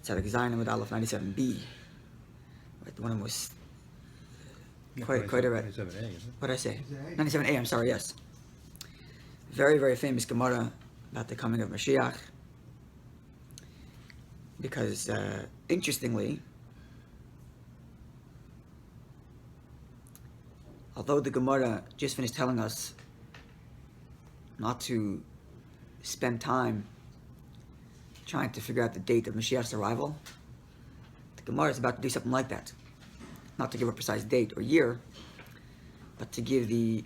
Tzaddik Zayin with Aleph 97b. Right, the one was quite a right. 97A, isn't it? What did I say? 97a, I'm sorry, yes. Very, very famous Gemara about the coming of Mashiach. Because, interestingly, although the Gemara just finished telling us not to spend time trying to figure out the date of Mashiach's arrival, the Gemara is about to do something like that. Not to give a precise date or year, but to give the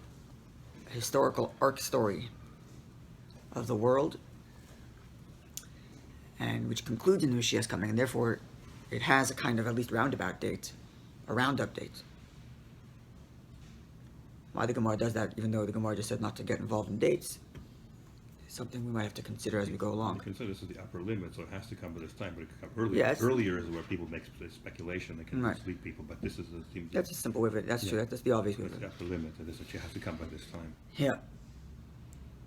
historical arc story of the world, and which concludes in the Mashiach's coming, and therefore it has a kind of at least roundabout date, a roundup date. Why the Gemara does that, even though the Gemara just said not to get involved in dates, is something we might have to consider as we go along. You consider this is the upper limit, so it has to come by this time, but it could come earlier. Yes. Earlier is where people make speculation, they can mislead people, but this is That's a simple way of it. That's true. That's the obvious way of it's it. the upper limit, and this has to come by this time. Yeah.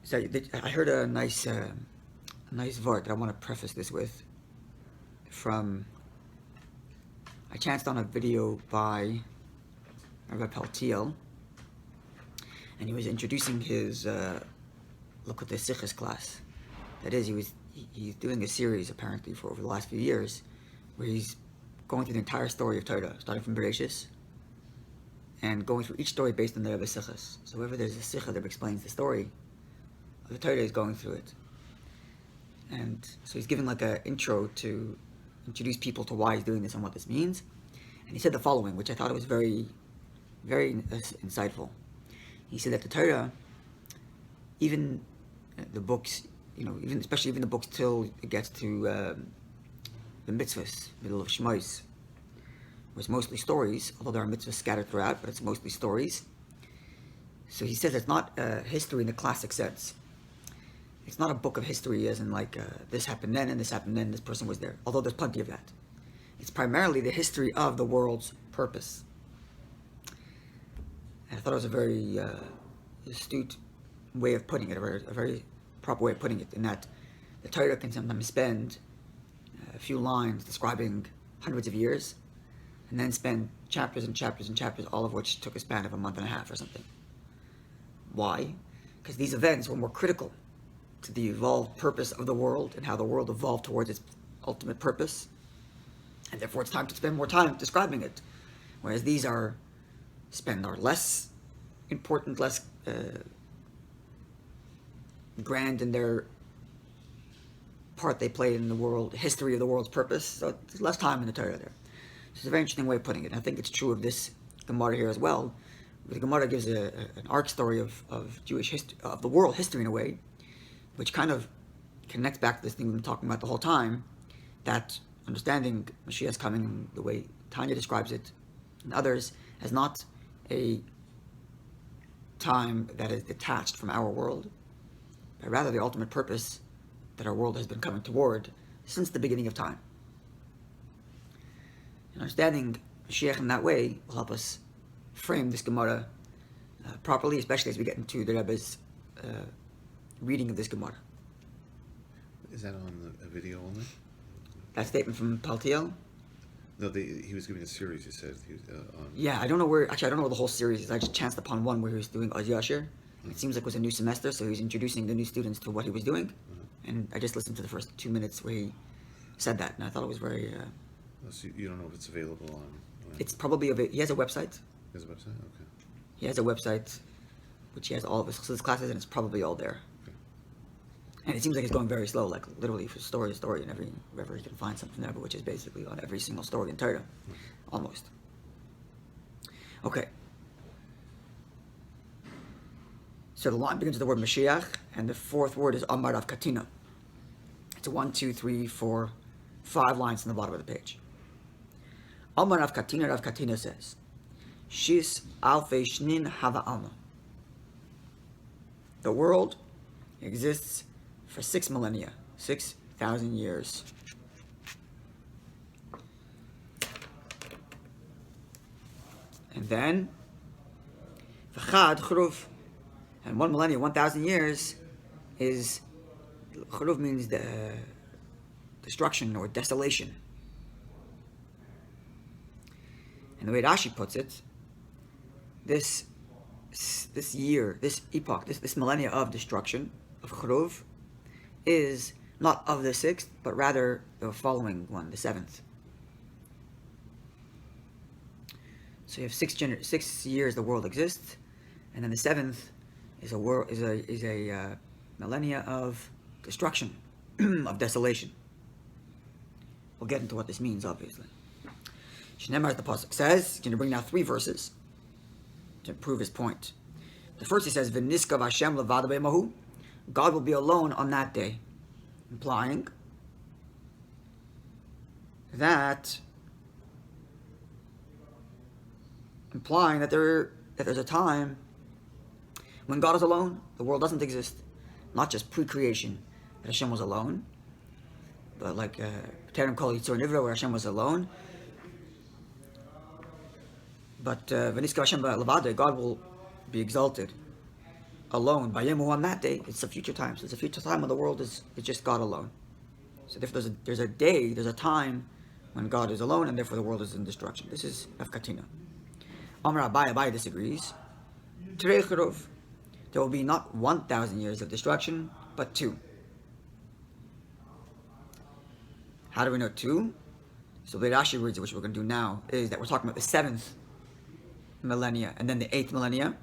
So I heard a nice word that I want to preface this with. I chanced on a video by Rabbi Paltiel, and he was introducing his Likkutei Sichos class. That is, he's doing a series apparently for over the last few years, where he's going through the entire story of Torah, starting from Bereshis, and going through each story based on the Rebbe Sichos. So wherever there's a Sicha that explains the story of the Torah, is going through it. And so he's giving like an intro to introduce people to why he's doing this and what this means. And he said the following, which I thought was very, very insightful. He said that the Torah, even the books, especially the books till it gets to the mitzvahs, middle of Shmos, where it's mostly stories, although there are mitzvahs scattered throughout, but it's mostly stories. So he says it's not history in the classic sense. It's not a book of history as in like this happened then and this happened then, this person was there, although there's plenty of that. It's primarily the history of the world's purpose. And I thought it was a very astute way of putting it, a very proper way of putting it, in that the Torah can sometimes spend a few lines describing hundreds of years, and then spend chapters and chapters and chapters, all of which took a span of a month and a half or something. Why? Because these events were more critical to the evolved purpose of the world and how the world evolved towards its ultimate purpose, and therefore it's time to spend more time describing it. Whereas these are less important, less grand in their part they play in the world, history of the world's purpose. So there's less time in the Torah there. So it's a very interesting way of putting it. And I think it's true of this Gemara here as well. The Gemara gives an arc story of Jewish history, of the world history in a way, which kind of connects back to this thing we've been talking about the whole time, that understanding Mashiach's coming, the way Tanya describes it, and others, as not a time that is detached from our world, but rather the ultimate purpose that our world has been coming toward since the beginning of time. And understanding Mashiach in that way will help us frame this Gemara properly, especially as we get into the Rebbe's reading of this Gemara. Is that on the video only? That statement from Paltiel? No, he was giving a series, he said. He was, on... Yeah, I don't know where the whole series is. I just chanced upon one where he was doing Oz Yashir. It seems like it was a new semester, so he was introducing the new students to what he was doing. And I just listened to the first 2 minutes where he said that, and I thought it was very... so you don't know if it's available on... It's probably... He has a website. He has a website? Okay. He has a website, which he has all of his classes, and it's probably all there. Okay. And it seems like it's going very slow, like literally from story to story, and wherever he can find something there, which is basically on every single story in Torah, almost. Okay. So the line begins with the word Mashiach, and the fourth word is Amar Rav Katina. It's 1, 2, 3, 4, 5 lines on the bottom of the page. Amar Rav Katina says, Shis Alfei Shnin Hava Alma. The world exists for 6 millennia, 6,000 years. And then, V'chad Chruv, and 1 millennia, 1,000 years, is, Chruv means the destruction or desolation. And the way Rashi puts it, this year, this epoch, this millennia of destruction, of Chruv, is not of the 6th, but rather the following one, the 7th. So you have 6 years the world exists, and then the 7th is a millennia of destruction, of desolation. We'll get into what this means, obviously. Shneimar, the pasuk says, he's going to bring now 3 verses to prove his point. The first, he says, "V'niskav Hashem levado b'mahu," God will be alone on that day, implying that there's a time when God is alone, the world doesn't exist. Not just pre-creation that Hashem was alone, but like Terem Kol Yitzor Nivra, where Hashem was alone. But V'niskav Hashem levado, God will be exalted alone by Yemu on that day. It's a future time. So it's a future time when the world is just God alone. So therefore there's a time when God is alone, and therefore the world is in destruction. This is Afkatina. Amar Abai disagrees. Terei Churov, there will be not 1,000 years of destruction, but 2. How do we know 2? So the Rashi reads it, which we're going to do now, is that we're talking about the 7th millennia and then the 8th millennia.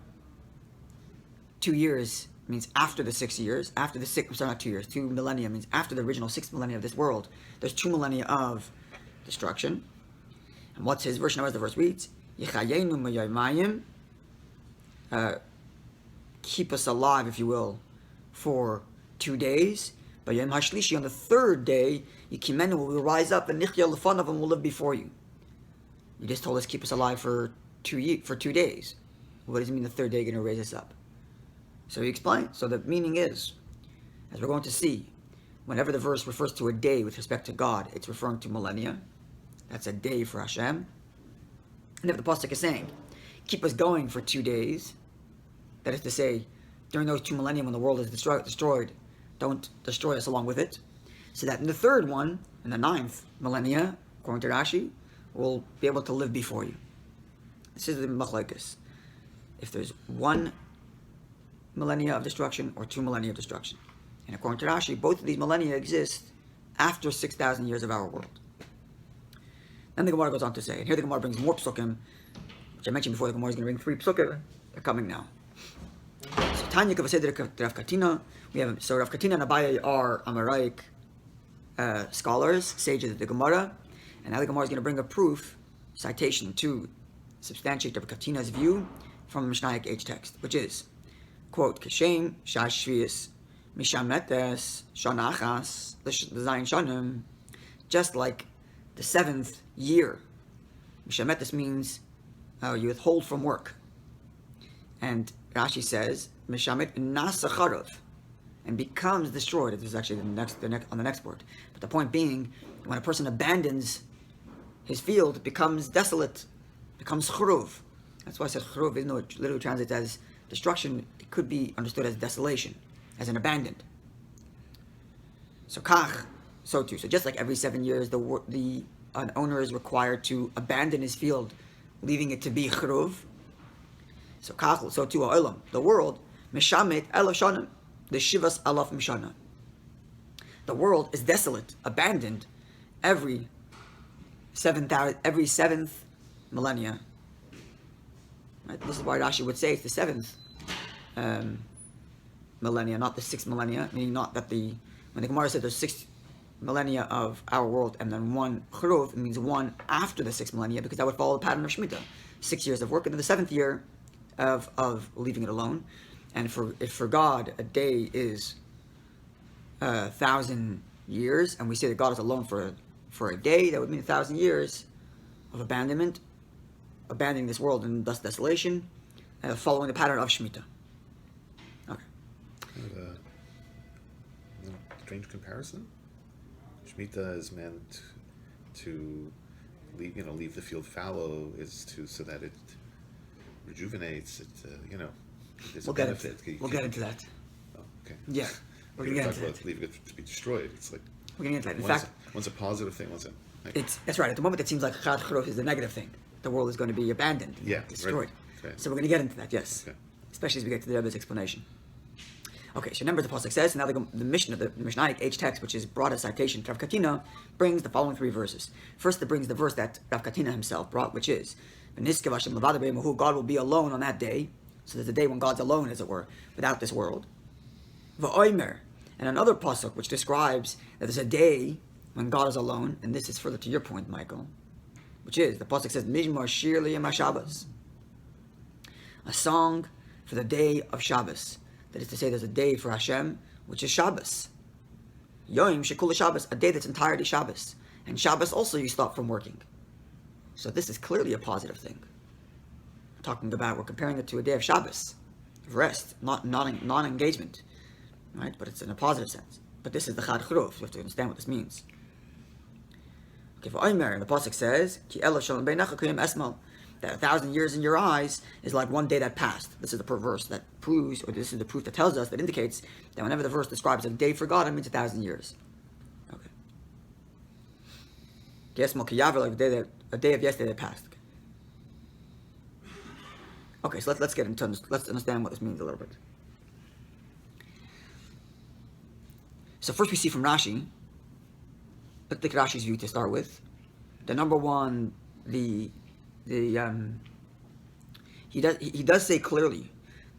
2 years means after the 6 years. After the 6, sorry, not 2 years. 2 millennia means after the original 6th millennia of this world. There's 2 millennia of destruction. And what's his version of as the verse reads? Yichayenu m'yaymayim, keep us alive, if you will, for 2 days. But Yom Hashlishi, on the 3rd day, Yikimenu, will rise up, and Nichya Lefanav, and will live before you. You just told us keep us alive for 2 days. What does it mean the 3rd day you're going to raise us up? So he explains. So the meaning is, as we're going to see, whenever the verse refers to a day with respect to God, it's referring to millennia. That's a day for Hashem. And if the pasuk is saying, keep us going for 2 days, that is to say, during those 2 millennia when the world is destroyed, don't destroy us along with it. So that in the 3rd one, in the 9th millennia, according to Rashi, we'll be able to live before you. This is the machlokes. If there's 1 millennia of destruction or 2 millennia of destruction. And according to Rashi, both of these millennia exist after 6,000 years of our world. Then the Gemara goes on to say, and here the Gemara brings more psukim, which I mentioned before. The Gemara is going to bring 3 psukim. They're coming now. So Tanya Kavaseder Rav Katina. So Rav Katina and Abaye are Amaraik scholars, sages of the Gemara, and now the Gemara is going to bring a proof, citation to substantiate Rav Katina's view from the Mishnaic age text, which is, quote, Keshem Shash Shvius Mishametes Shanachas the Zayin Shanim, just like the 7th year. Mishametes means you withhold from work. And Rashi says, Mishamet Nasacharov, and becomes destroyed. This is actually on the next word. But the point being, when a person abandons his field, it becomes desolate, becomes chruv. That's why I said chruv, even though it literally translates as destruction, it could be understood as desolation, as an abandoned. So kach, so too. So just like every 7 years, an owner is required to abandon his field, leaving it to be chruv. So kach, so too ha'olam, the world, mishamet elaf shanim, the shivas alaf mishana. The world is desolate, abandoned, every 7th millennia. Right? This is why Rashi would say it's the 7th millennia, not the 6th millennia. Meaning not that when the Gemara said there's 6 millennia of our world and then 1 chruv, it means 1 after the 6th millennia, because that would follow the pattern of Shemitah. 6 years of work, and then the 7th year of leaving it alone. And if for God a day is 1,000 years, and we say that God is alone for a day, that would mean 1,000 years of abandonment, abandoning this world and thus desolation, following the pattern of Shemitah. Okay. Strange comparison. Shemitah is meant to leave the field fallow, so that it rejuvenates. We'll get into that. Oh, okay. Yeah, we're going to get into that. Leaving it to be destroyed. It's like we're going to get into that. In fact, one's a positive thing, one's a negative. That's right. At the moment, it seems like chad churuf is the negative thing. the world is going to be abandoned, destroyed. Right. So we're going to get into that, yes. Okay. Especially as we get to the Rebbe's explanation. Okay, so remember the pasuk says, now the Mishnah, the Mishnaic H text, which is brought as citation, Rav Katina, brings the following 3 verses. First, it brings the verse that Rav Katina himself brought, which is, God will be alone on that day. So there's a day when God's alone, as it were, without this world. V'oimer, and another pasuk which describes that there's a day when God is alone, and this is further to your point, Michael, which is, the pasuk says, Mizmor Shir Liyom Shabbos, a song for the day of Shabbos. That is to say, there's a day for Hashem, which is Shabbos. Yom Shekula Shabbos, a day that's entirely Shabbos. And Shabbos also you stop from working. So this is clearly a positive thing. We're comparing it to a day of Shabbos, of rest, not non-engagement, right? But it's in a positive sense. But this is the Chad Chruf. You have to understand what this means. Okay, for Omer, the pasuk says, "Ki elav shalom beinecha kiyam esmal," that 1,000 years in your eyes is like one day that passed. This is the verse that proves, or this is the proof that tells us, that indicates that whenever the verse describes a day for God, it means 1,000 years. Okay. Esmal kiyaver, like a day of yesterday that passed. Okay, so let's get into let's understand what this means a little bit. So first we see from Rashi. Let's take Rashi's view to start with. The number one, he does say clearly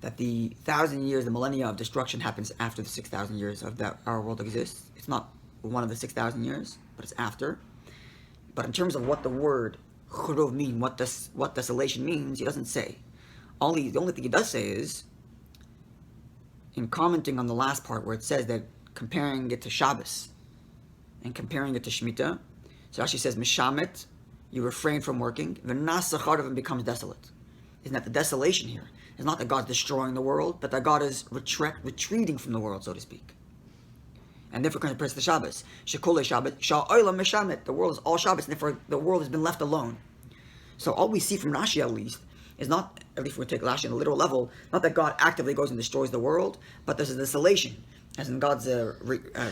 that the 1,000 years, the millennia of destruction, happens after the 6,000 years of that our world exists. It's not one of the 6,000 years, but it's after. But in terms of what the word churov mean, what desolation means, he doesn't say. The only thing he does say is, in commenting on the last part where it says that comparing it to Shabbos and comparing it to Shemitah, so Rashi says, Mishamet, you refrain from working, V'nasacharav, becomes desolate. Isn't that the desolation here? It's not that God's destroying the world, but that God is retreating from the world, so to speak. And therefore compares to Shabbos. Shekule Shabbos, Sha'olam Mishamet, the world is all Shabbos, and therefore the world has been left alone. So all we see from Rashi at least, is not, at least if we take Rashi on a literal level, not that God actively goes and destroys the world, but there's a desolation, as in God's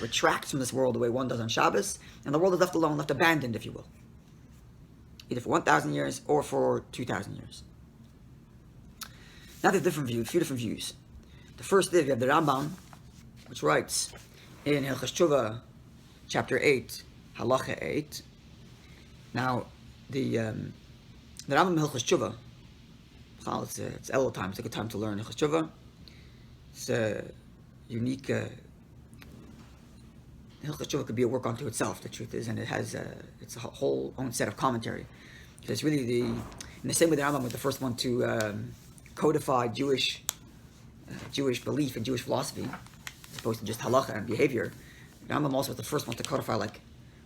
retracts from this world the way one does on Shabbos, and the world is left alone, left abandoned, if you will. Either for 1,000 years or for 2,000 years. Now there's a few different views. The first is, we have the Rambam, which writes in Hilchos Tshuva, chapter 8, Halacha 8. Now, the Rambam Hilchos Tshuva, it's Elul time. It's a good time to learn Hilchos Tshuva. It's a unique. Hilchos Tshuva could be a work unto itself. The truth is, and it has it's a whole own set of commentary. It's really in the same way the Rambam was the first one to codify Jewish belief and Jewish philosophy, as opposed to just halacha and behavior. The Rambam also was the first one to codify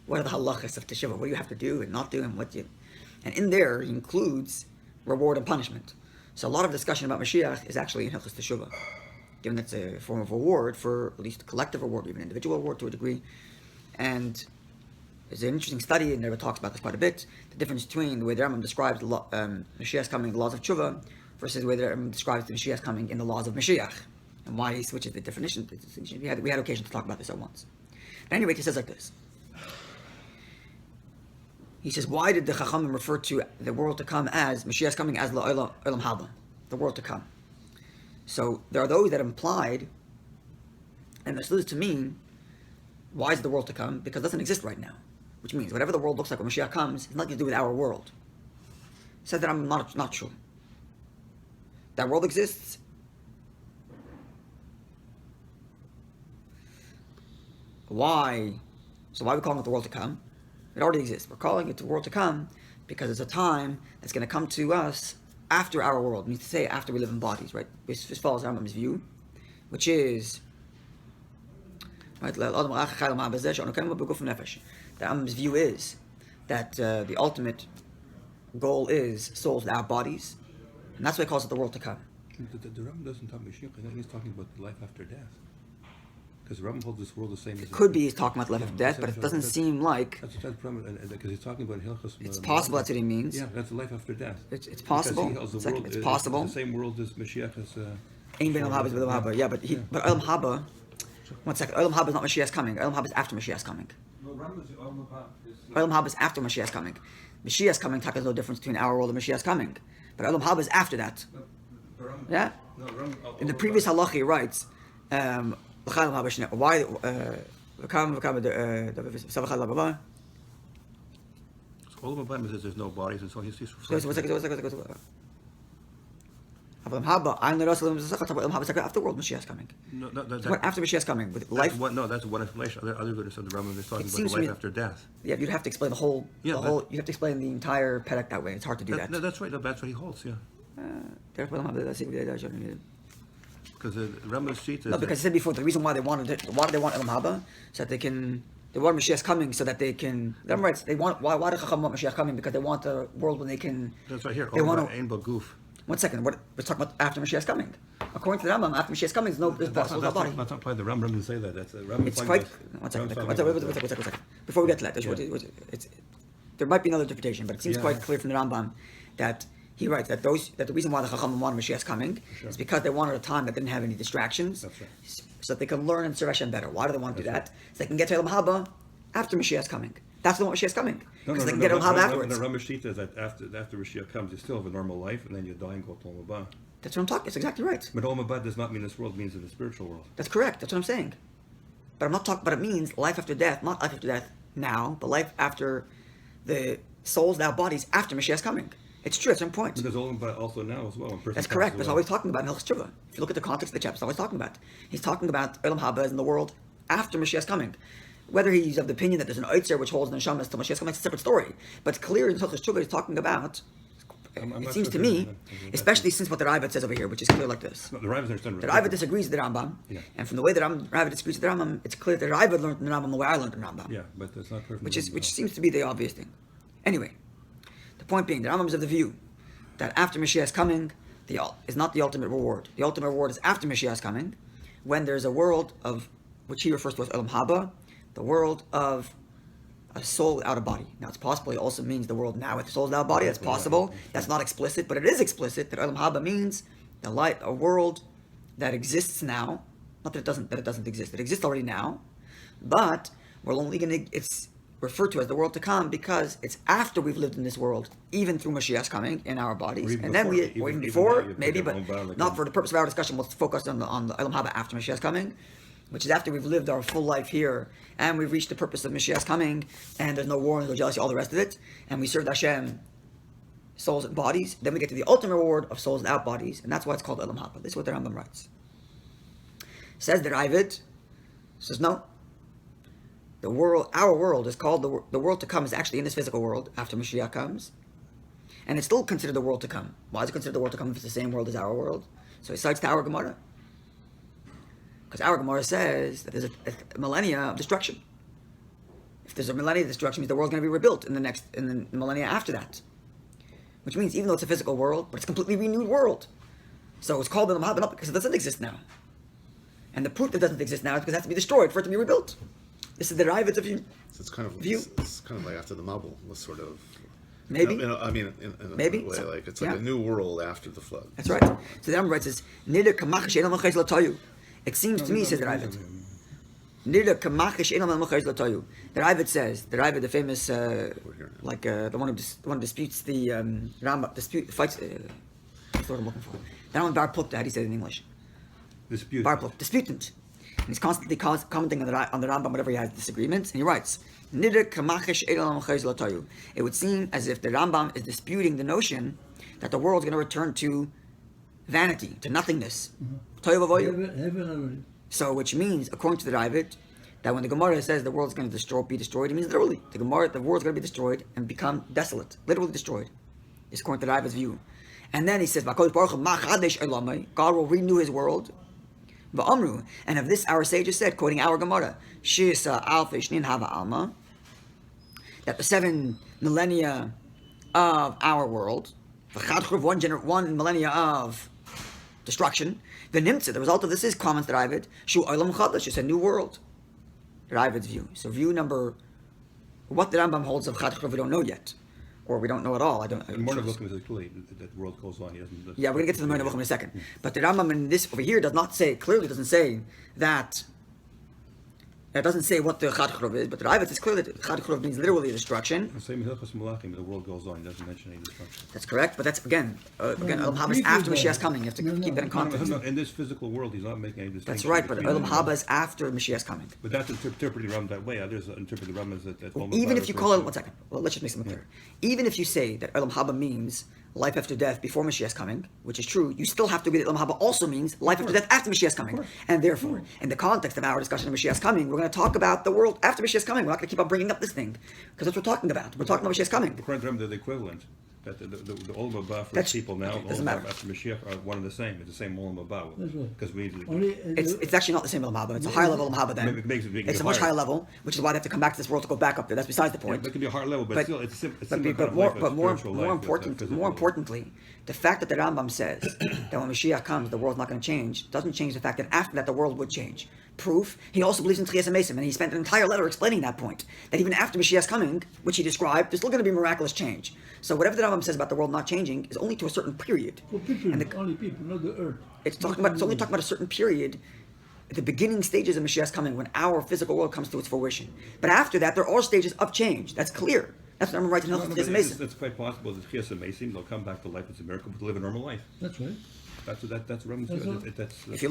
what are the halachas of Teshuvah, what do you have to do and not do, and in there he includes reward and punishment. So a lot of discussion about Mashiach is actually in Hilchos Teshuvah, given that it's a form of reward, for at least a collective reward, even individual reward to a degree. And there's an interesting study, and Rabbi talks about this quite a bit, the difference between the way the Rambam describes Mashiach's coming in the laws of Teshuvah versus the way the Rambam describes the Mashiach's coming in the laws of Mashiach, and why he switches the definition. We had occasion to talk about this at once. But anyway, he says like this. He says, why did the Chachamim refer to the world to come as Mashiach's coming as Olam Haba, the world to come? So there are those that implied, and this is to mean, why is the world to come? Because it doesn't exist right now. Which means whatever the world looks like when Mashiach comes, it's nothing to do with our world. Said that I'm not true. That world exists. Why? So why are we calling it the world to come? It already exists. We're calling it the world to come because it's a time that's going to come to us after our world. It means to say after we live in bodies, right? This follows Rambam's view, which is right. The Rambam's view is that the ultimate goal is souls without bodies, and that's why he calls it the world to come. The Rambam doesn't talk Mashiach. I think he's talking about life after death. Because the Rambam holds this world the same as... It could be he's talking about life after death, but it doesn't seem like... That's the problem, because he's talking about Hilchos... It's possible that's what he means. Yeah, that's life after death. It's possible. It's possible. It's the same world as Mashiach is... Ein ben Olam Haba is Olam Haba. Yeah, but Olam Haba... One second. Olam Haba is not Mashiach's coming. Olam Haba is after Mashiach's coming. No, Rambam is Olam Haba. Olam Haba is after Mashiach's coming. Mashiach's coming, there's no difference between our world and Mashiach's coming. But Olam Haba is after that. Yeah? In the previous halacha he writes, why Olam Haba says there's no bodies, and so he's Olam Haba, I'm the Rasul Olam Haba after world Mashiach's coming. No, After Mashiach's coming with life. That's one explanation. Other than the Rambam is talking about seems the to life me- after death. Yeah, you'd have to explain the whole. Yeah, You have to explain the entire Perek that way. It's hard to do that. No, that's right. No, that's what he holds. Yeah, because the Rambam's sheet is No, because I said before the reason why they wanted it. Why do they want Olam Haba? So that they can. They want Mashiach's coming so that they can. The Rambam writes they want. Why do Chacham want Mashiach coming? Because they want a world when they can. that's right here. They want to. Ein Baguf. 1 second. What we're talking about after Mashiach's coming? According to the Rambam, after Mashiach's coming, there's That's no not body. That's not quite the Rambam didn't say that. That's Rambam. It's quite. 1 second. 1 second. Before we get to that, there might be another interpretation, but it seems quite clear from the Rambam that he writes that the reason why the Chacham wanted Mashiach's coming is because they wanted a time that didn't have any distractions, That's right. so that they can learn and serve Hashem better. Why do they want to do that? So they can get to Olam Haba after Mashiach's coming. That's the one Mashiach's coming, because they can get Olam Haba afterwards. The Rambam sheet is that after Mashiach comes, you still have a normal life, and then you die and go to Olam Haba. That's what I'm talking. That's exactly right. But Olam Haba does not mean this world; it means in the spiritual world. That's correct. That's what I'm saying. But I'm not talking. But it means life after death, not life after death now, but life after the souls, now bodies after Mashiach's coming. It's true. That's my point. But there's Olam Haba also now as well. That's correct. That's all he's talking about in Hilchos Tshuva. If you look at the context of the chapter, that's all he's talking about. He's talking about Olam Haba as in the world after Mashiach's coming. Whether he's of the opinion that there's an Oitzer which holds the Neshamas till Mashiach's coming, it's a separate story. But it's clear in Hilchos Tshuva he's talking about. It seems to me, especially since what the Rabbi says over here, which is clear like this. No, the Rabbis understand. The Rabbi disagrees with the Rambam, and from the way the Rabbi disagrees with the Rambam, it's clear that the Rabbi learned from the Rambam the way I learned the Rambam. Yeah, but that's not perfect. Which seems to be the obvious thing. Anyway, the point being, the Rambam is of the view that after Mashiach's coming, is not the ultimate reward. The ultimate reward is after Mashiach's coming, when there's a world of which he refers to as Olam Haba, the world of a soul without a body. Now, it's possible it also means the world now with the soul without a body. That's possible. That's not explicit, but it is explicit that Olam Haba means a world that exists now. Not that it doesn't exist. It exists already now, but we're only going to. It's referred to as the world to come because it's after we've lived in this world, even through Mashiach's coming in our bodies, and then even before, maybe, but not for the purpose of our discussion. We'll focus on the Olam Haba after Mashiach's coming, which is after we've lived our full life here, and we've reached the purpose of Mashiach's coming, and there's no war, and no jealousy, all the rest of it, and we served Hashem, souls and bodies. Then we get to the ultimate reward of souls without bodies, and that's why it's called Olam Haba. This is what the Rambam writes. Says the Ravid, says no. Our world is called the world to come is actually in this physical world after Mashiach comes, and it's still considered the world to come. Why is it considered the world to come if it's the same world as our world? So he cites the our Gemara, because our Gemara says that there's a millennia of destruction. If there's a millennia of destruction, it means the world's going to be rebuilt in the millennia after that, which means even though it's a physical world, but it's a completely renewed world. So it's called the Olam Haba not because it doesn't exist now, and the proof that it doesn't exist now is because it has to be destroyed for it to be rebuilt. This is the Ravid's view. So it's kind of View. It's kind of like after the Mabul was sort of Maybe. I mean, in a Maybe. way, So, like it's like a new world after the flood. That's right. So the Rambam writes this. Nida kamachish enam l'chayz l'toyu. It seems to me, says the Ravid. Nida kamachish enam l'chayz l'toyu. The Ravid says, the famous, the one who disputes the Rambam, fights. That's what I'm looking for. That one Bar Plukta, how do you say it in English? Dispute. Bar Plukta, disputant. And he's constantly commenting on the Rambam whenever he has disagreements, and he writes, "Nida kamachish enam l'chayz l'toyu." It would seem as if the Rambam is disputing the notion that the world's going to return to vanity, to nothingness. Toyu v'avoyu. So, which means, according to the Ravid, that when the Gemara says the world's going to be destroyed, it means literally the world's going to be destroyed and become desolate, literally destroyed. Is according to the Ravid's view. And then he says, God will renew His world. And of this, our sages said, quoting our Gemara, that the 7 millennia of our world, one millennia of destruction, the result of this is, comments the Ravid, it's a new world. The Ravid's view. So view number, what the Rambam holds of Chad we don't know yet. Or we don't know at all. The Morning Book is clearly that the world goes on. Yeah, we're going to get to the Morning Book in a second. But the Rambam in this over here doesn't say that It doesn't say what the Chad Chruv is, but the Ravid is clear that Chad Chruv means literally destruction. The same in Hilchos Malachim, the world goes on, it doesn't mention any destruction. That's correct, but that's again, Olam Haba is after Mashiach's coming. You have to keep that in context. No, in this physical world, he's not making any distinction. That's right, but between Olam them. Haba is after Mashiach's coming. But that's interpreting Ram that way. Others interpret the Ram as that. Even if you call it, 1 second, well, let's just make something clear. Even if you say that Olam Haba means life after death before Mashiach's coming, which is true, you still have to agree that Olam Haba also means life after death after Mashiach's coming. And therefore, in the context of our discussion of Mashiach's coming, we're going to talk about the world after Mashiach's coming. We're not going to keep on bringing up this thing, because that's what we're talking about. We're talking about Mashiach's coming. According to Ram, they're the equivalent. That the Olam Haba for That's- people now, okay, doesn't Olam matter. Haba after Mashiach are one and the same. It's the same Olam Haba. That's right. Because we It's actually not the same Olam Haba. It's a higher level Olam Haba then. It makes it It's a much higher level, which is why they have to come back to this world to go back up there. That's besides the point. it can be a higher level, but still, it's similar kind of more, life, but more, spiritual more life, important, physical more life. importantly, the fact that the Rambam says that when Mashiach comes, the world's not going to change, doesn't change the fact that after that the world would change. Proof, he also believes in Tchias HaMesim, and he spent an entire letter explaining that point. That even after Mashiach's coming, which he described, there's still going to be miraculous change. So whatever the Rambam says about the world not changing is only to a certain period. For people, And the- only people, not the earth. It's only talking about a certain period, at the beginning stages of Mashiach's coming, when our physical world comes to its fruition. But after that, there are stages of change. That's clear. That's what I'm writing in No, Hilchos but Tchias HaMesim. it's quite possible that Tchias HaMesim, they'll come back to life. It's a miracle, but to live a normal life. That's right. That's Ram's That's view. what- If you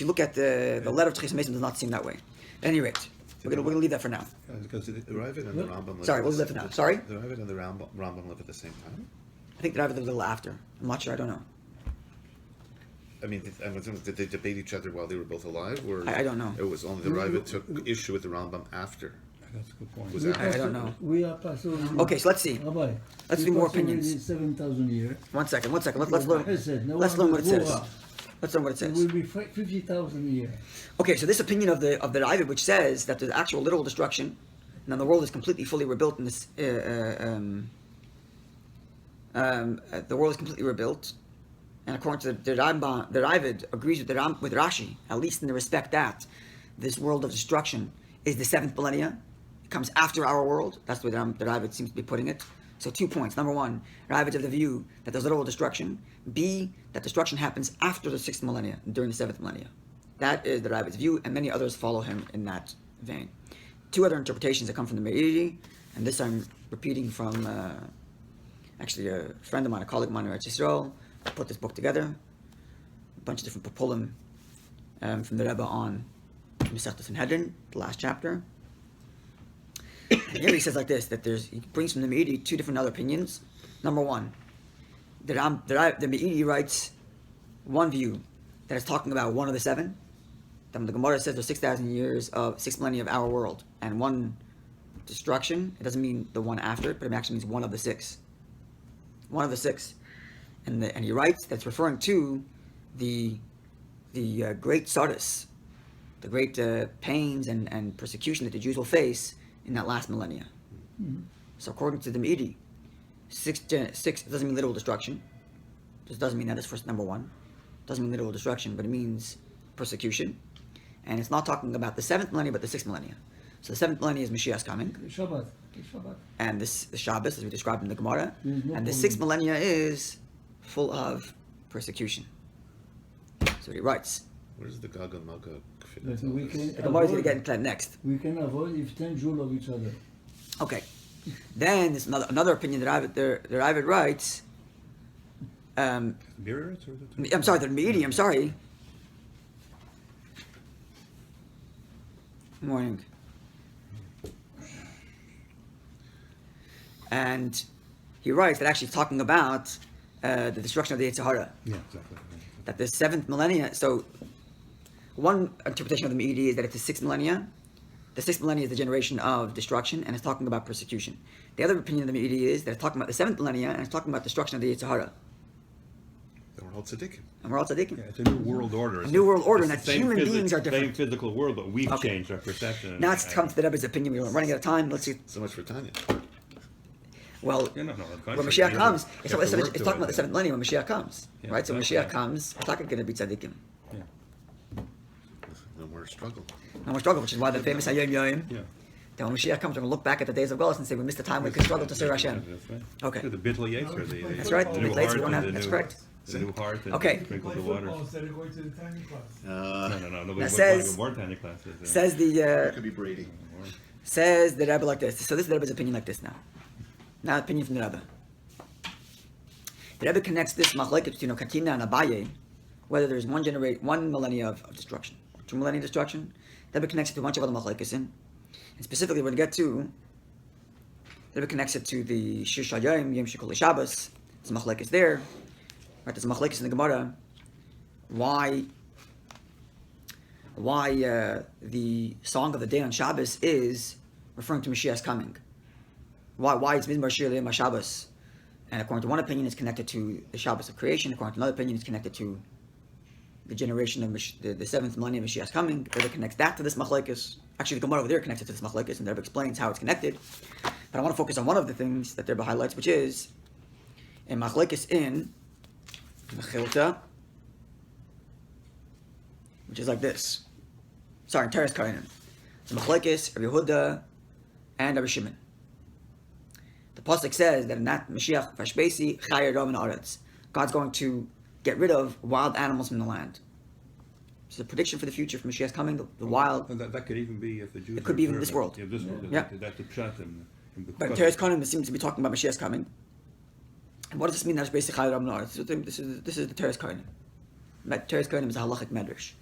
look at the letter of Tchias HaMesim, does not seem that way. At any rate, we're gonna leave that for now. Because The Ravid and the Rambam. live Sorry, at we'll the leave it now. Sorry? The Ravid and the Rambam live at the same time. I think that I have a little after. I'm not sure. I don't know. I mean, did they debate each other while they were both alive, or I don't know. It was only the Ravid took issue with the Rambam after. that's a good point. Was We that- pass I don't know. We are past already. Okay, so let's see. Rabbi, Let's we do more pass already opinions. 7,000 years. 1 second. Let's learn. I said, no Let's one learn what it will says. go up. Let's learn what it It says. will be 50,000 years. Okay, so this opinion of the Ravid, which says that there's actual literal destruction, and then the world is completely fully rebuilt in this. The world is completely rebuilt, and according to the Rambam, the Ravid agrees with with Rashi, at least in the respect that this world of destruction is the 7th millennia. It comes after our world. That's the way the Ravid seems to be putting it. So 2 points. Number 1, Ravid of the view that there's literal destruction. B, that destruction happens after the 6th millennia, during the 7th millennia. That is the Ravid's view, and many others follow him in that vein. 2 other interpretations that come from the Meiri, and this I'm repeating from actually a friend of mine, a colleague of mine in Eretz Yisrael, put this book together. A bunch of different papulim from the Rebbe on Masechta Sanhedrin, the last chapter. And here he says like this, that he brings from the Meiri 2 different other opinions. Number 1, the Meiri writes one view that is talking about one of the 7. Then the Gemara says there's 6,000 years of 6 millennia of our world, and one destruction. It doesn't mean the one after it, but it actually means one of the 6. One of the 6, and he writes that's referring to the great sadis, the great pains and persecution that the Jews will face in that last millennia. Mm-hmm. So according to the Meiri, 6 it doesn't mean literal destruction. Just doesn't mean that. That's first number 1. Doesn't mean literal destruction, but it means persecution. And it's not talking about the 7th millennia, but the 6th millennia. So the 7th millennia is Mashiach's coming, Shabbat. and the Shabbos, as we described in the Gemara, There is no and the problem. 6th millennia is full of persecution. So he writes. Where's the Gag and Magog fit But into all we this? can The Gemara is going to get avoid, into that next. we can avoid if 10 joules of each other. Okay. Then there's another opinion that Ravid writes. Mirrors or is it? I'm sorry, the Meiri. I'm sorry. Morning. And he writes that actually talking about the destruction of the Yetzer Hara. Yeah, exactly. That the 7th millennia. So one interpretation of the Meiri is that it's the 6th millennia. The 6th millennia is the generation of destruction, and it's talking about persecution. The other opinion of the Meiri is that it's talking about the 7th millennia, and it's talking about destruction of the Yetzer Hara. Then we're all tzaddikim. And we're all tzaddikim. Yeah, it's a new world order. A new world order, It's and the that same human beings are different. Same physical world, but we've Okay. changed our perception. Now let's come to the Rebbe's opinion. We're running out of time. Let's see. So much for Tanya. Well, Yeah, no, when Mashiach comes, it's You have to work talking to about it, the 7th millennium when Mashiach comes. Yeah, Right? So when exactly. Mashiach comes, it's not going to be tzaddikim. Yeah. No more struggle. No more struggle, which is why the famous Hayom Yom. Yeah. That when Mashiach comes, we're going to look back at the days of Golus and say we missed the time we could struggle to serve Hashem. That's right. Okay. The Bittul Yetzer, That's right. the new Later, we heart don't and have, the that's new- correct. The new heart and Okay. sprinkle Play the water. football instead of going to the tiny class. No. Nobody That wants says- to go more tiny classes. Says the Could be Brady. says the Rebbe like this. So this is the Rebbe's opinion like this now. Now opinion from the Rebbe. The Rebbe connects this machlekes between Katina and Abaye, whether there's one millennia of destruction, 2 millennia of destruction. The Rebbe connects it to a bunch of other machlekes and specifically we're going to get to. The Rebbe connects it to the Shir Shal Yom Shekol Shabbos. There's machlekes there. Right, there's machlekes in the Gemara. Why the song of the day on Shabbos is referring to Mashiach's coming. Why it's Mizmor Shir Le'im Shabbos. And according to one opinion, it's connected to the Shabbos of creation. According to another opinion, it's connected to the generation of the 7th millennium of Mashiach's coming. The Rebbe connects that to this machlekes. Actually, the Gemara over there connects it to this machlekes, and the Rebbe explains how it's connected. But I want to focus on one of the things that the Rebbe highlights, which is a machlekes in Mechilta, which is like this. Sorry, in Teres Kainim. It's machlekes, Rabbi Yehuda, and Rabbi Shimon. The pasuk says that in that Mashiach Vashbesi Chayei Ram and Aretz, God's going to get rid of wild animals from the land. It's a prediction for the future for Mashiach's coming. The wild. And that could even be if the Jews. It could be even this world. Yeah, this world. Yeah. That's a pshat. But in Teres Kainim, it seems to be talking about Mashiach's coming. And what does this mean? That's basically Chayei Ram and Aretz. This is the Teres Kainim. Teres Kainim is a halachic medrash,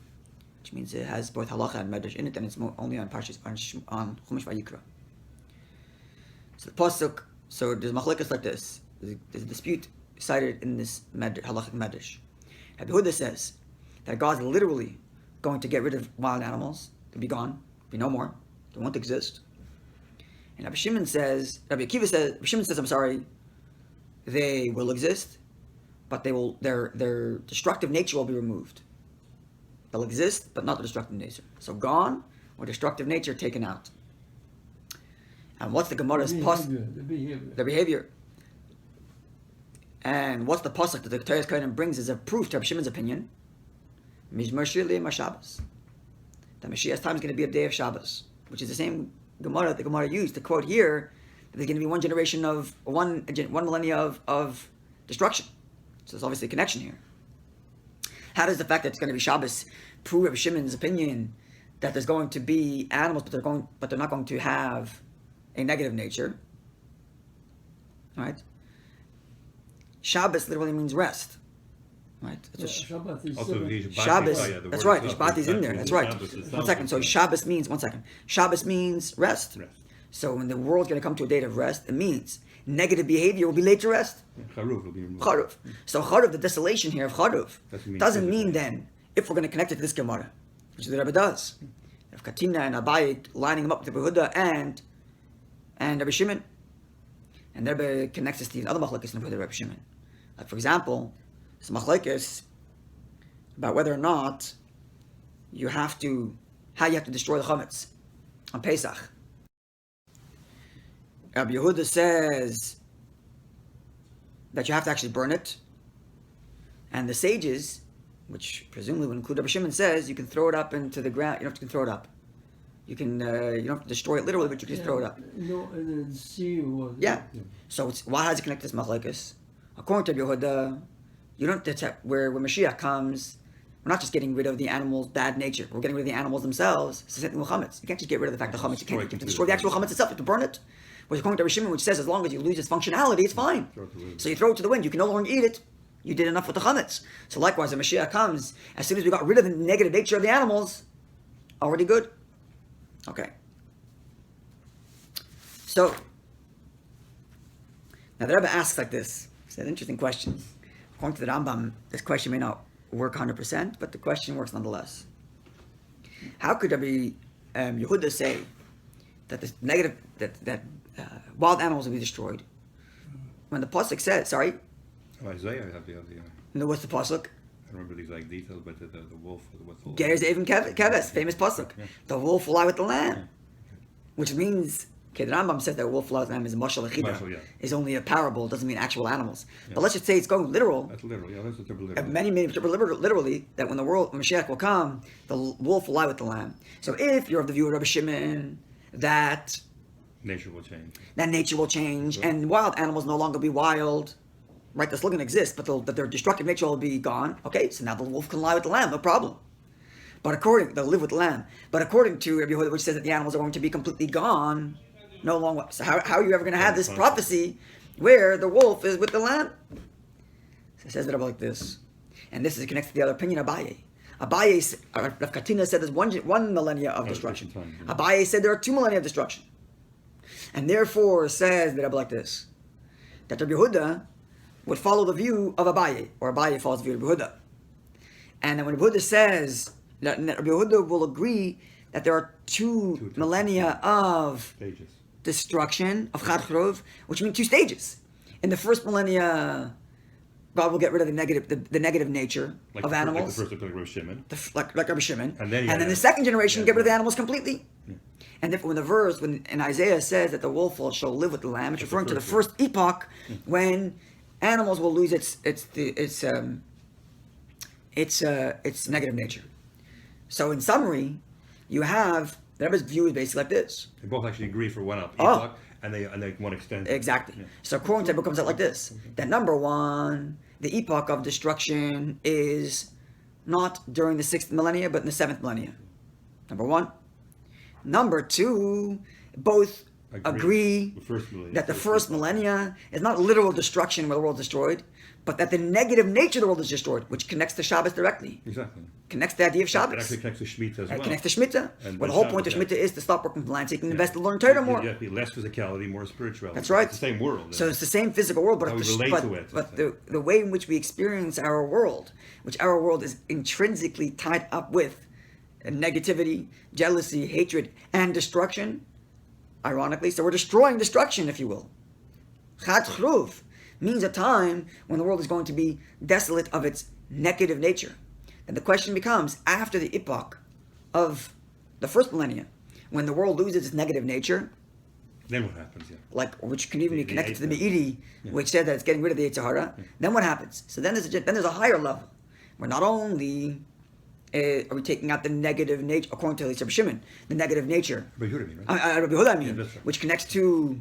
which means it has both halacha and medrash in it, and it's only on Parshas on Chumash Vayikra. So the pasuk. So there's machlekes like this. There's a dispute cited in this halachic medrash. Rabbi Yehuda says that God's literally going to get rid of wild animals. They'll be gone. Be no more. They won't exist. And Rabbi Shimon says, Rabbi Shimon says, I'm sorry, they will exist, but their destructive nature will be removed. They'll exist, but not the destructive nature. So gone, or destructive nature taken out. And what's the Gemara's The behavior? And what's the pasuk that the Teres Kainim brings as a proof to Rabbi Shimon's opinion? Mizmor Shir Le'im Shabbos. That Mashiach's time is going to be a day of Shabbos, which is the same Gemara that the Gemara used to quote here that there's going to be one generation of one millennia of destruction. So there's obviously a connection here. How does the fact that it's going to be Shabbos prove Rabbi Shimon's opinion that there's going to be animals, but they're not going to have a negative nature? Right? Shabbos literally means rest. Right? Shabbat is Also, the Shabbat, Shabbos, yeah, the that's word right, the itself Shabbat is in there, that's right. Shabbos itself One second, so is- Shabbos means, Shabbos means rest. Rest. So when the world's going to come to a date of rest, it means negative behavior will be laid to rest. Charuv will be removed. Charuv. So Charuv, the desolation here of Charuv, Doesn't mean doesn't mean physically. then, if we're going to connect it to this Gemara, which the Rebbe does, if Katina and Abaye lining them up with Rabbi Yehuda and Rabbi Shimon, and the Rebbe connects this to the other machlekes in Rabbi Shimon. Like for example, some machlekes about whether or not how you have to destroy the chametz on Pesach. Rabbi Yehuda says that you have to actually burn it, and the sages, which presumably would include Rabbi Shimon, says you can throw it up into the ground. You don't have to throw it up. You can you don't have to destroy it literally, but you can just throw it up. No, the sea was. Yeah. So why has it connected to this machlekes? According to Rabbi Yehuda, you don't detect where when Mashiach comes, we're not just getting rid of the animal's bad nature. We're getting rid of the animals themselves. It's the same thing with chametz. You can't just get rid of the fact that chametz. You have to destroy the actual chametz itself. You have to burn it. Whereas according to Rabbi Shimon, which says as long as you lose its functionality, it's fine. Throw it to the wind. So you throw it to the wind. You can no longer eat it. You did enough with the chametz. So likewise, when Mashiach comes, as soon as we got rid of the negative nature of the animals, already good. Okay. So now the Rebbe asks like this. It's an interesting question. According to the Rambam, this question may not work 100%, but the question works nonetheless. How could Rabbi Yehuda say that this negative that wild animals will be destroyed when the pasuk says, sorry, Isaiah had the other. no, what's the pasuk? I remember these like details, but the wolf. What's the Ge'ez even keves, famous pasuk. Yeah. The wolf will lie with the lamb, which means. Okay, the Rambam says that wolf will lie with the lamb is a mashal achida, Mashal, yeah. is only a parable, doesn't mean actual animals. Yeah. But let's just say it's going literal. That's literal. Yeah, that's a triple literal. Many interpret literally that when Mashiach will come, the wolf will lie with the lamb. So if you're of the view of Rabbi Shimon that Nature will change. nature will change Sure. and wild animals no longer be wild, right? They're still going to exist, but that their destructive nature will be gone. Okay, so now the wolf can lie with the lamb, no problem. But they'll live with the lamb. But according to Rabbi Yehuda, which says that the animals are going to be completely gone, no longer. So how are you ever going to have this prophecy where the wolf is with the lamb? So it says it like this, and this is connected to the other opinion of Abaye. Abaye, Rav Katina said there's one millennia of destruction. Abaye said there are 2 millennia of destruction, and therefore says the Rabbi like this, that Rabbi Yehuda would follow the view of Abaye, or Abaye follows the view of Rabbi Yehuda. And then when Rabbi Yehuda says that Rabbi Yehuda will agree that there are 2 millennia of Stages. destruction, of Chad Chrov, which means 2 stages. In the first millennia, God will get rid of the negative nature of animals. Like the first, like Rabbi Shimon. Like Rabbi Shimon. And then the second generation, get rid of the animals completely. Yeah. And when the verse, in Isaiah says that the wolf shall live with the lamb, it's referring to the first epoch when animals will lose its negative nature. So in summary, you have the Rebbe's view is basically like this. They both actually agree for one epoch, and they want to extend. Exactly. Yeah. So according to it comes out like this: that number one, the epoch of destruction is not during the 6th millennia, but in the 7th millennia. Number one. Number two, both agree that the first millennia is not literal destruction where the world is destroyed, but that the negative nature of the world is destroyed, which connects to Shabbos directly. Exactly. Connects to the idea of Shabbos. It actually connects to Shemitah as well. It connects to Shemitah. And Well, the whole point of Shemitah is to stop working from the land so you can invest and learn Torah more. Yeah, less physicality, more spirituality. That's right. It's the same world. So it's the same physical world, but the way in which we experience our world, which our world is intrinsically tied up with negativity, jealousy, hatred, and destruction, ironically. So we're destroying destruction, if you will. Chad Chruv means a time when the world is going to be desolate of its negative nature. And the question becomes, after the epoch of the first millennia, when the world loses its negative nature, then what happens? Yeah. Like, which can even be connected to the Me'idi, which said that it's getting rid of the Yetzer Hara. Then what happens? So then there's a higher level, where not only are we taking out the negative nature, according to Rabbi Shimon, the negative nature, Rabbi Yehuda, right? Rabbi Yehuda, I mean, Yeah, right. which connects to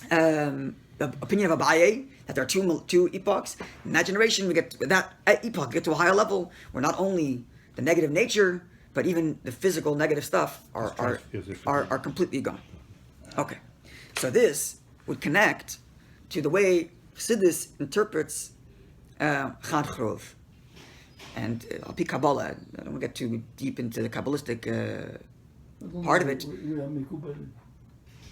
the opinion of Abaye, that there are two epochs. In that generation, we get that epoch get to a higher level where not only the negative nature, but even the physical negative stuff are completely gone. Okay, so this would connect to the way Chassidus interprets Chad Chrov. And Al-Pi Kabbalah, I don't want to get too deep into the Kabbalistic part of it.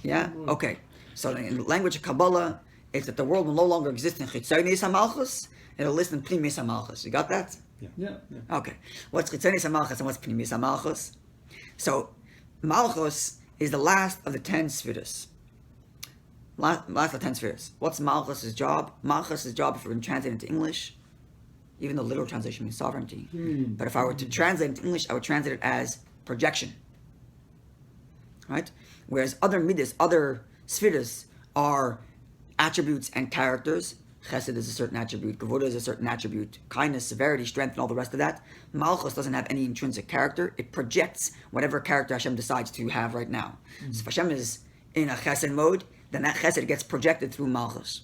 Yeah? Okay. So in the language of Kabbalah, it's that the world will no longer exist in Chitzonius HaMalchus, it'll list in Pnimius HaMalchus. You got that? Yeah. Okay. What's Chitzonius HaMalchus and what's Pnimius HaMalchus? So, Malchus is the last of the 10 spheres. Last of the 10 spheres. What's Malchus' job? Malchus' job, if we're going to translate into English, even though literal translation means sovereignty. But if I were to translate into English, I would translate it as projection. Right? Whereas other midas, other spheres are attributes and characters. Chesed is a certain attribute, Gevurah is a certain attribute, kindness, severity, strength, and all the rest of that. Malchus doesn't have any intrinsic character. It projects whatever character Hashem decides to have right now. So if Hashem is in a chesed mode, then that chesed gets projected through Malchus.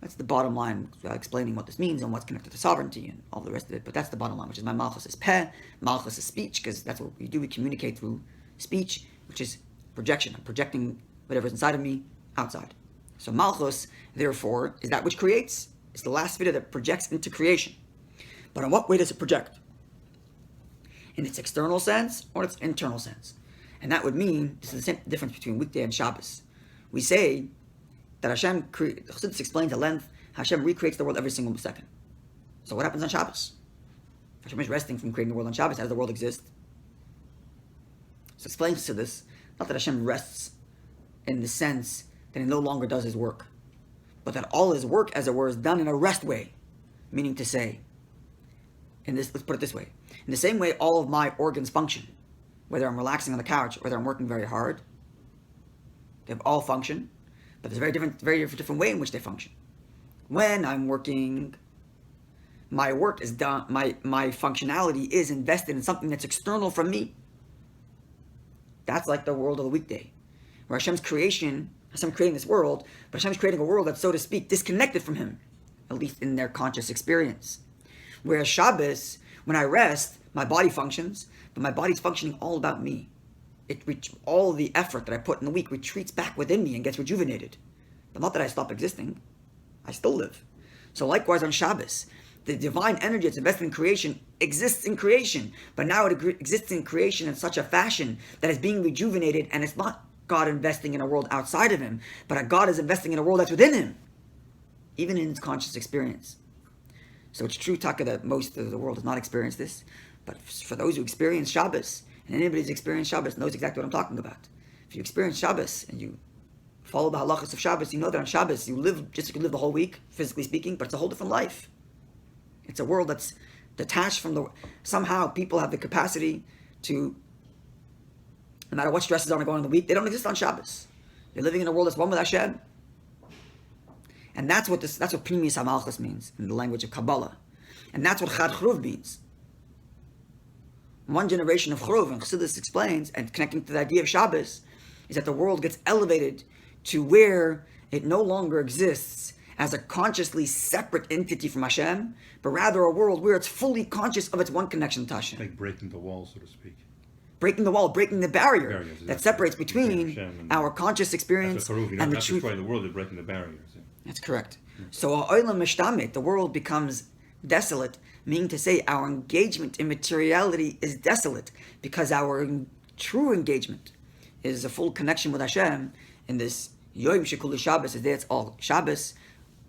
That's the bottom line, explaining what this means and what's connected to sovereignty and all the rest of it. But that's the bottom line, which is my Malchus is peh, Malchus is speech, because that's what we do. We communicate through speech, which is projection. I'm projecting whatever's inside of me outside. So Malchus, therefore, is that which creates. It's the last sphere that projects into creation. But in what way does it project? In its external sense or its internal sense? And that would mean, this is the same difference between weekday and Shabbos. We say that Hashem, Chassidus explains at length, Hashem recreates the world every single second. So what happens on Shabbos? Hashem is resting from creating the world on Shabbos. How does the world exist? So explains to this, not that Hashem rests in the sense that he no longer does his work, but that all his work, as it were, is done in a rest way. Meaning to say, let's put it this way. In the same way all of my organs function, whether I'm relaxing on the couch, whether I'm working very hard, they have all function, but there's a very different way in which they function. When I'm working, my work is done, my functionality is invested in something that's external from me. That's like the world of the weekday, where Hashem creating this world, but Hashem's creating a world that's, so to speak, disconnected from him. at least in their conscious experience. Whereas Shabbos, when I rest, my body functions, but my body's functioning all about me. All the effort that I put in the week retreats back within me and gets rejuvenated. But not that I stop existing. I still live. So likewise on Shabbos, the divine energy that's invested in creation exists in creation, but now it exists in creation in such a fashion that it's being rejuvenated, and it's not God investing in a world outside of him, but God is investing in a world that's within him, even in his conscious experience. So it's true, Taka, that most of the world does not experience this, but for those who experience Shabbos, and anybody who's experienced Shabbos knows exactly what I'm talking about. If you experience Shabbos and you follow the halachas of Shabbos, you know that on Shabbos you live just like you live the whole week, physically speaking, but it's a whole different life. It's a world that's detached from the... Somehow people have the capacity to, no matter what stresses are going on in the week, they don't exist on Shabbos. They're living in a world that's one with Hashem. And that's what Primis HaMalchus means in the language of Kabbalah. And that's what Chad Chruv means. One generation of Chruv, and Chassidus explains, and connecting to the idea of Shabbos, is that the world gets elevated to where it no longer exists as a consciously separate entity from Hashem, but rather a world where it's fully conscious of its one connection to Hashem. Like breaking the wall, so to speak. Breaking the wall, breaking the barrier Barriers, that separates between our conscious experience and the truth. Destroying the world, they're breaking the barriers. Yeah. That's correct. So Olam Mishtamit, the world becomes desolate, meaning to say our engagement in materiality is desolate, because our true engagement is a full connection with Hashem in this Yom Shekul Shabbos, is there, it's all Shabbos.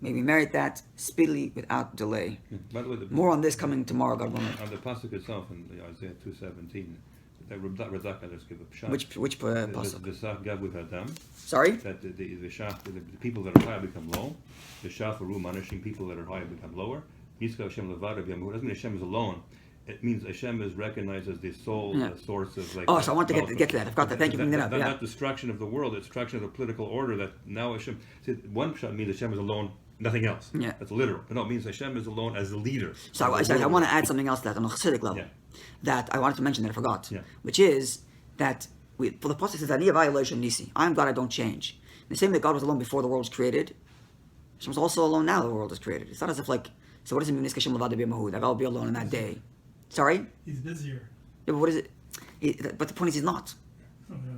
May we merit that speedily without delay. By the way, More on this coming tomorrow, God willing. On the pasuk itself in Isaiah 2:17, that Radak, let's give a pshat. Which pasuk? The Sach Gabu Hadam. Sorry? That the people that are high become low. The Shafaru manishing people that are high become lower. Yizka Hashem Levada B'Yamu. It doesn't mean Hashem is alone. It means Hashem is recognized as the sole source of like. Oh, so I want to get to that. I've got that. Thank you for bringing that up. That destruction of the world, the destruction of the political order. That now Hashem. See, one shot means Hashem is alone. Nothing else. Yeah. That's literal. But no, it means Hashem is alone as the leader. So I want to add something else to that on a Chassidic level. Yeah. That I wanted to mention that I forgot. Yeah. Which is that for the pasuk says, "Ani Avai Eloheinu Nisi." I am God, I don't change. In the same way that God was alone before the world was created, Hashem was also alone now the world is created. It's not as if like, so what does it mean? Hashem Levada B'Yamu, that God will be alone in that day. Sorry? He's busier. Yeah, but what is it? But the point is he's not. Oh, yeah.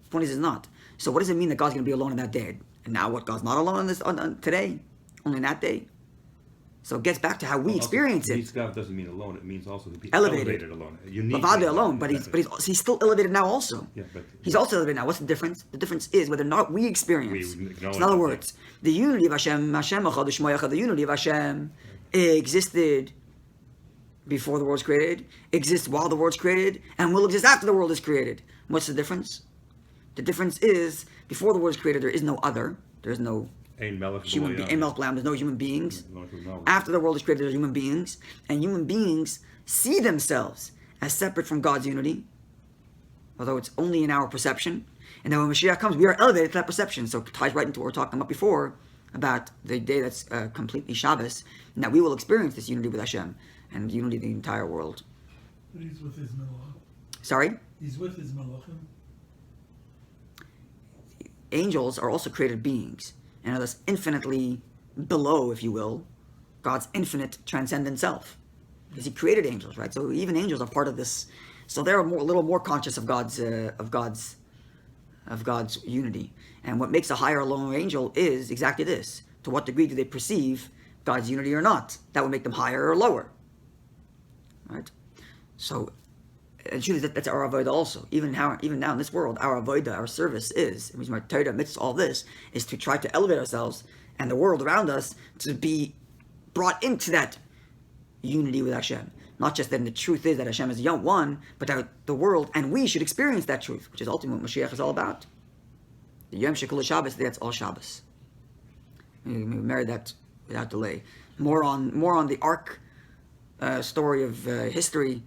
The point is he's not. So what does it mean that God's going to be alone in that day? And now what? God's not alone on today? Only in that day? So it gets back to how we experience it. God doesn't mean alone. It means also to be Elevated alone. Unique. Levada alone, but he's still elevated now also. Yeah, but He's also elevated now. What's the difference? The difference is whether or not we experience. So in other words, the unity of Hashem, Hashem Echad Shmo Echad, the unity of Hashem existed before the world's created, exists while the world's created, and will exist after the world is created. What's the difference? The difference is, before the world is created, there is no other. There is no human being. There's no human beings. After the world is created, there's human beings. And human beings see themselves as separate from God's unity, although it's only in our perception. And then when Mashiach comes, we are elevated to that perception. So it ties right into what we were talking about before, about the day that's completely Shabbos, and that we will experience this unity with Hashem and unity of the entire world. But he's with his Malach. Sorry? He's with his Malachim. Angels are also created beings, and are thus infinitely below, if you will, God's infinite transcendent self. Because he created angels, right? So even angels are part of this. So they're a little more conscious of God's unity. And what makes a higher or lower angel is exactly this. To what degree do they perceive God's unity or not? That would make them higher or lower. Right? So, and truly that's our avodah also. Even now in this world, our avodah, our service is, amidst all this, is to try to elevate ourselves and the world around us to be brought into that unity with Hashem. Not just that the truth is that Hashem is one, but that the world and we should experience that truth, which is ultimately what Mashiach is all about. The Yom Shekul Shabbos, that's all Shabbos. We marry that without delay. More on the ark story of history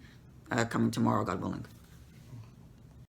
coming tomorrow, God willing.